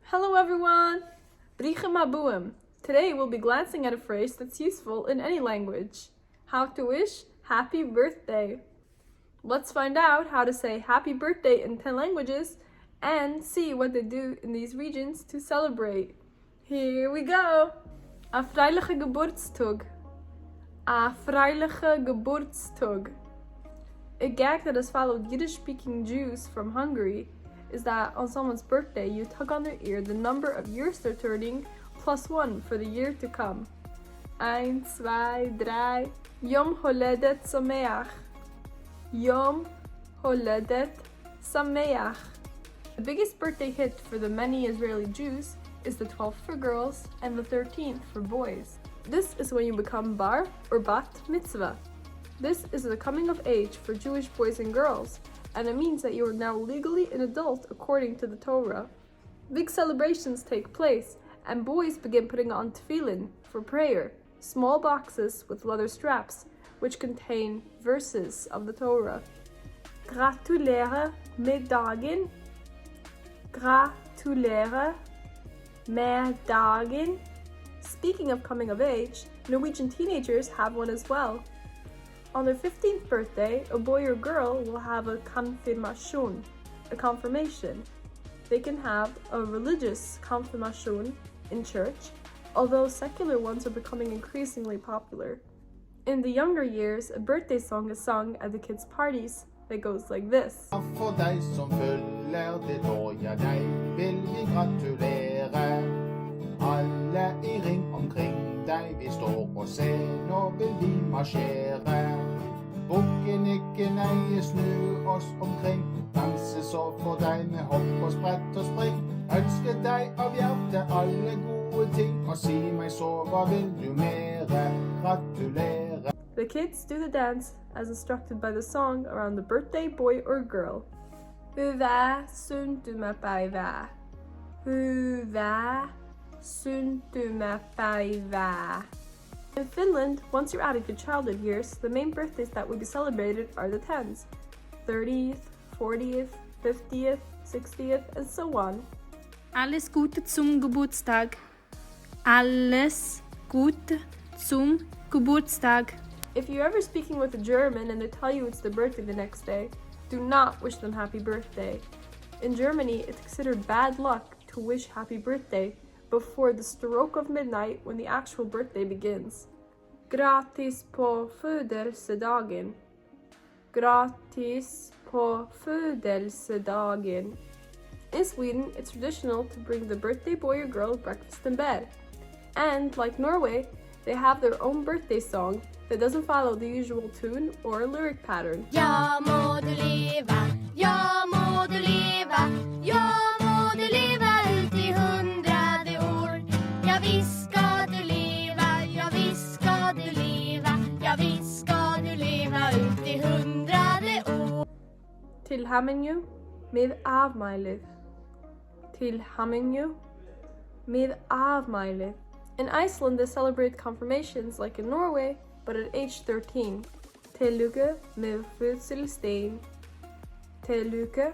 Hello everyone! Brichem habuim. Today we'll be glancing at a phrase that's useful in any language. How to wish happy birthday. Let's find out how to say happy birthday in 10 languages and see what they do in these regions to celebrate. Here we go! A freiliche Geburtstag. A freiliche Geburtstag. A gag that has followed Yiddish-speaking Jews from Hungary is that on someone's birthday you tug on their ear the number of years they're turning plus 1 for the year to come. 1, 2, 3. Yom Holodet Sameach. Yom Holodet Sameach. The biggest birthday hit for the many Israeli Jews is the 12th for girls and the 13th for boys. This is when you become bar or bat mitzvah. This is the coming of age for Jewish boys and girls, and it means that you are now legally an adult according to the Torah. Big celebrations take place, and boys begin putting on tefillin for prayer, small boxes with leather straps, which contain verses of the Torah. Gratulerer med dagen. Gratulerer med dagen. Speaking of coming of age, Norwegian teenagers have one as well. On their 15th birthday, a boy or girl will have a konfirmasjon, a confirmation. They can have a religious konfirmasjon in church, although secular ones are becoming increasingly popular. In the younger years, a birthday song is sung at the kids' parties that goes like this. For deg som følger det år jeg deg vil vi gratulere. Alle i ring omkring deg vi står og ser, nå vil vi marsjere. Bukken ikke nei, snu oss omkring, danse så for deg med hopp og sprett og spring. Ønske deg av hjertet alle gode ting, og si meg så hva vil du mere, gratulere. The kids do the dance as instructed by the song around the birthday boy or girl. Hyvää, syntymäpäivää. Hyvää, syntymäpäivää. In Finland, once you're out of your childhood years, the main birthdays that will be celebrated are the 10s, 30th, 40th, 50th, 60th, and so on. Alles Gute zum Geburtstag. Alles Gute zum Geburtstag. If you're ever speaking with a German and they tell you it's their birthday the next day, do not wish them happy birthday. In Germany, it's considered bad luck to wish happy birthday before the stroke of midnight when the actual birthday begins. Grattis på födelsedagen. Grattis på födelsedagen. In Sweden, it's traditional to bring the birthday boy or girl breakfast in bed. And, like Norway, they have their own birthday song that doesn't follow the usual tune or lyric pattern. Ja må du leva, ja må du leva, ja må du leva ut i 100 år. Ja visst ska du leva, ja visst ska du leva, ja visst ska du leva ut i 100 år. Til hamingju med afmælið. Til hamingju med afmælið. In Iceland, they celebrate confirmations like in Norway, but at age 13. Tillykke med fødselsdagen. Tillykke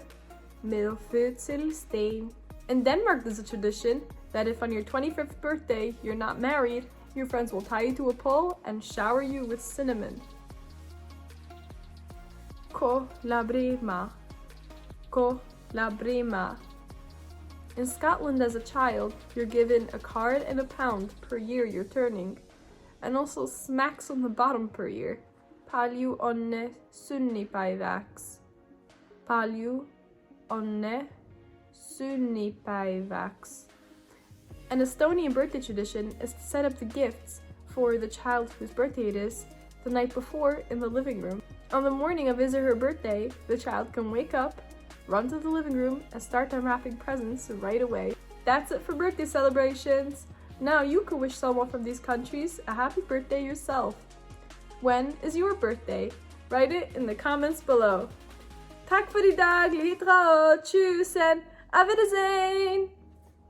med fødselsdagen. In Denmark, there's a tradition that if on your 25th birthday you're not married, your friends will tie you to a pole and shower you with cinnamon. Co-lá-breith. Co-lá-breith. In Scotland, as a child, you're given a card and a pound per year you're turning, and also smacks on the bottom per year. Palju, õnne, sünnipäevaks. Palju, õnne, sünnipäevaks. An Estonian birthday tradition is to set up the gifts for the child whose birthday it is the night before in the living room. On the morning of his or her birthday, the child can wake up, run to the living room, and start unwrapping presents right away. That's it for birthday celebrations. Now you can wish someone from these countries a happy birthday yourself. When is your birthday? Write it in the comments below. Tack för idag, litraot, tjusen, auf Wiedersehen!